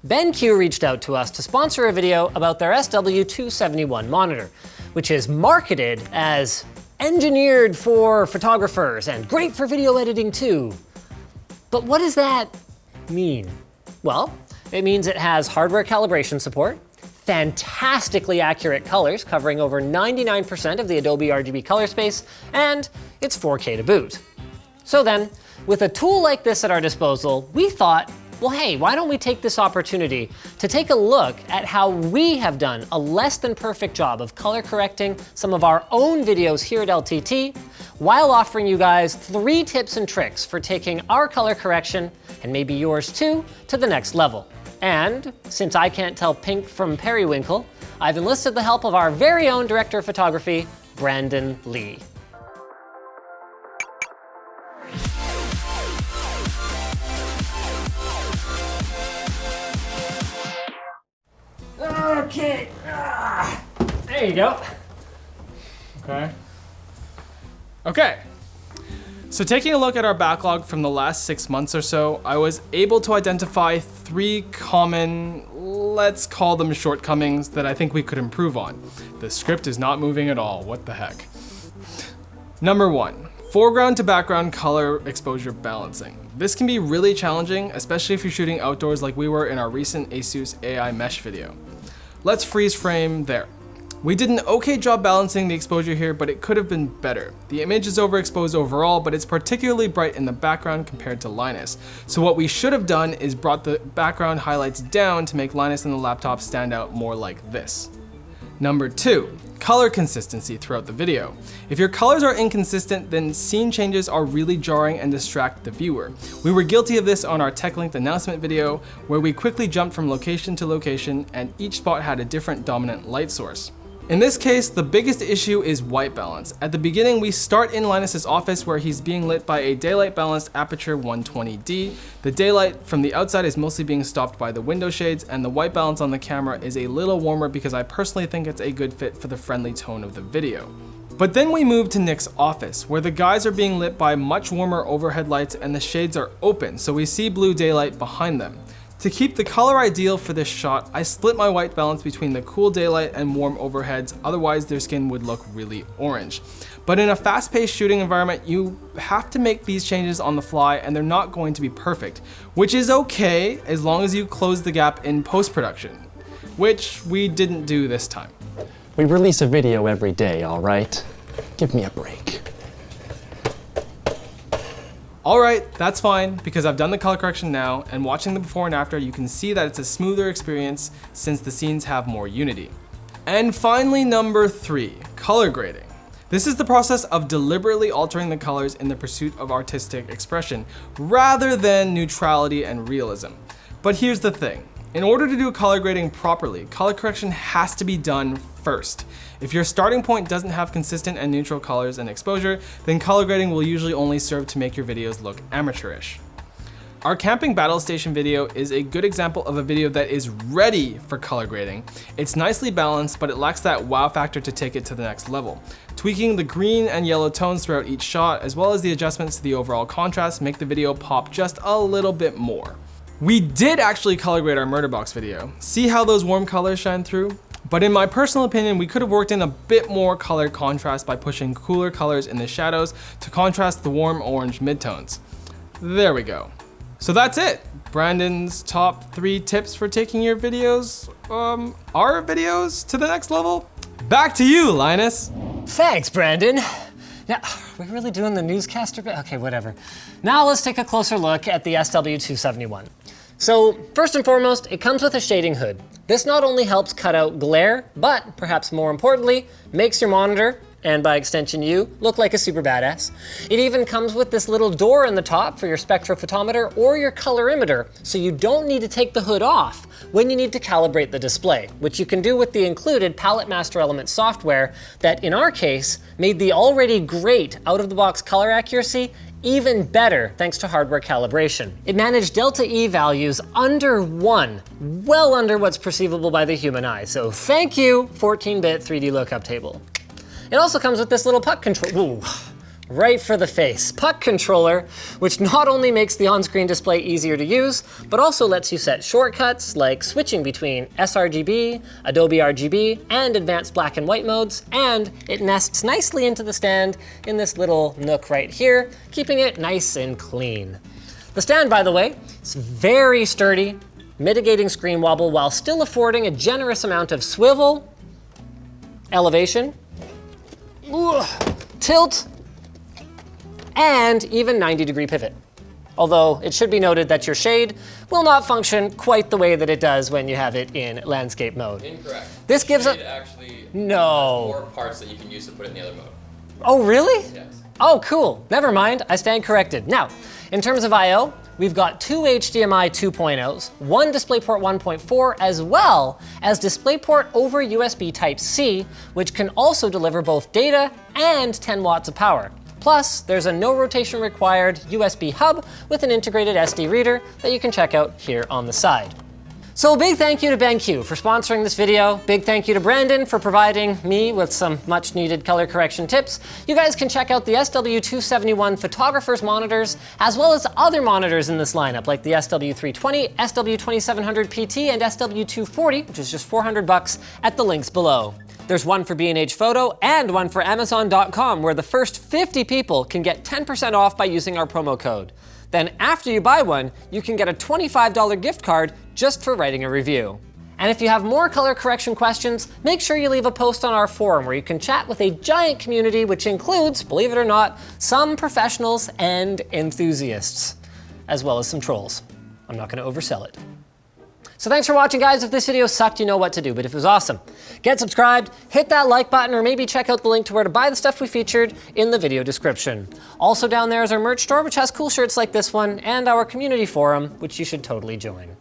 BenQ reached out to us to sponsor a video about their SW271 monitor, which is marketed as engineered for photographers and great for video editing too. But what does that mean? Well, it means it has hardware calibration support, fantastically accurate colors covering over 99% of the Adobe RGB color space, and it's 4K to boot. So then, with a tool like this at our disposal, we thought, well, hey, why don't we take this opportunity to take a look at how we have done a less than perfect job of color correcting some of our own videos here at LTT, while offering you guys 3 tips and tricks for taking our color correction, and maybe yours too, to the next level. And since I can't tell pink from periwinkle, I've enlisted the help of our very own director of photography, Brandon Lee. Okay, there you go. Okay. So taking a look at our backlog from the last 6 months or so, I was able to identify 3 common, let's call them shortcomings, that I think we could improve on. The script is not moving at all, what the heck. Number 1, foreground to background color exposure balancing. This can be really challenging, especially if you're shooting outdoors like we were in our recent Asus AI Mesh video. Let's freeze frame there. We did an okay job balancing the exposure here, but it could have been better. The image is overexposed overall, but it's particularly bright in the background compared to Linus. So what we should have done is brought the background highlights down to make Linus and the laptop stand out more like this. Number 2, color consistency throughout the video. If your colors are inconsistent, then scene changes are really jarring and distract the viewer. We were guilty of this on our TechLinked announcement video, where we quickly jumped from location to location and each spot had a different dominant light source. In this case, the biggest issue is white balance. At the beginning, we start in Linus's office where he's being lit by a daylight balanced aperture 120D. The daylight from the outside is mostly being stopped by the window shades, and the white balance on the camera is a little warmer because I personally think it's a good fit for the friendly tone of the video. But then we move to Nick's office, where the guys are being lit by much warmer overhead lights and the shades are open, so we see blue daylight behind them. To keep the color ideal for this shot, I split my white balance between the cool daylight and warm overheads, otherwise their skin would look really orange. But in a fast-paced shooting environment, you have to make these changes on the fly and they're not going to be perfect, which is okay as long as you close the gap in post-production, which we didn't do this time. We release a video every day, all right? Give me a break. All right, that's fine, because I've done the color correction now, and watching the before and after, you can see that it's a smoother experience since the scenes have more unity. And finally, number 3, color grading. This is the process of deliberately altering the colors in the pursuit of artistic expression, rather than neutrality and realism. But here's the thing. In order to do color grading properly, color correction has to be done first. If your starting point doesn't have consistent and neutral colors and exposure, then color grading will usually only serve to make your videos look amateurish. Our camping battle station video is a good example of a video that is ready for color grading. It's nicely balanced, but it lacks that wow factor to take it to the next level. Tweaking the green and yellow tones throughout each shot, as well as the adjustments to the overall contrast, make the video pop just a little bit more. We did actually color grade our murder box video. See how those warm colors shine through? But in my personal opinion, we could have worked in a bit more color contrast by pushing cooler colors in the shadows to contrast the warm orange midtones. There we go. So that's it. Brandon's top 3 tips for taking your videos, our videos to the next level. Back to you, Linus. Thanks, Brandon. Now, are we really doing the newscaster bit? Okay, whatever. Now let's take a closer look at the SW271. So first and foremost, it comes with a shading hood. This not only helps cut out glare, but perhaps more importantly, makes your monitor, and by extension you, look like a super badass. It even comes with this little door in the top for your spectrophotometer or your colorimeter, so you don't need to take the hood off when you need to calibrate the display, which you can do with the included Palette Master Element software that, in our case, made the already great out-of-the-box color accuracy even better thanks to hardware calibration. It managed delta E values under 1, well under what's perceivable by the human eye, so thank you, 14-bit 3D lookup table. It also comes with this little puck control. Ooh, right for the face. Puck Controller, which not only makes the on-screen display easier to use, but also lets you set shortcuts like switching between sRGB, Adobe RGB, and advanced black and white modes, and it nests nicely into the stand in this little nook right here, keeping it nice and clean. The stand, by the way, is very sturdy, mitigating screen wobble while still affording a generous amount of swivel, elevation, tilt, and even 90-degree pivot. Although it should be noted that your shade will not function quite the way that it does when you have it in landscape mode. Incorrect. This gives Shade a actually no. has 4 parts that you can use to put it in the other mode. Oh, really? Yes. Oh, cool. Never mind. I stand corrected. Now, in terms of I/O, we've got 2 HDMI 2.0s, 1 DisplayPort 1.4, as well as DisplayPort over USB Type-C, which can also deliver both data and 10 watts of power. Plus, there's a no rotation required USB hub with an integrated SD reader that you can check out here on the side. So a big thank you to Benq for sponsoring this video. Big thank you to Brandon for providing me with some much needed color correction tips. You guys can check out the SW271 photographer's monitors, as well as other monitors in this lineup, like the SW320, SW2700 PT, and SW240, which is just $400 at the links below. There's one for B&H Photo and one for Amazon.com, where the first 50 people can get 10% off by using our promo code. Then after you buy one, you can get a $25 gift card just for writing a review. And if you have more color correction questions, make sure you leave a post on our forum where you can chat with a giant community which includes, believe it or not, some professionals and enthusiasts, as well as some trolls. I'm not gonna oversell it. So thanks for watching, guys. If this video sucked, you know what to do, but if it was awesome, get subscribed, hit that like button, or maybe check out the link to where to buy the stuff we featured in the video description. Also down there is our merch store, which has cool shirts like this one, and our community forum, which you should totally join.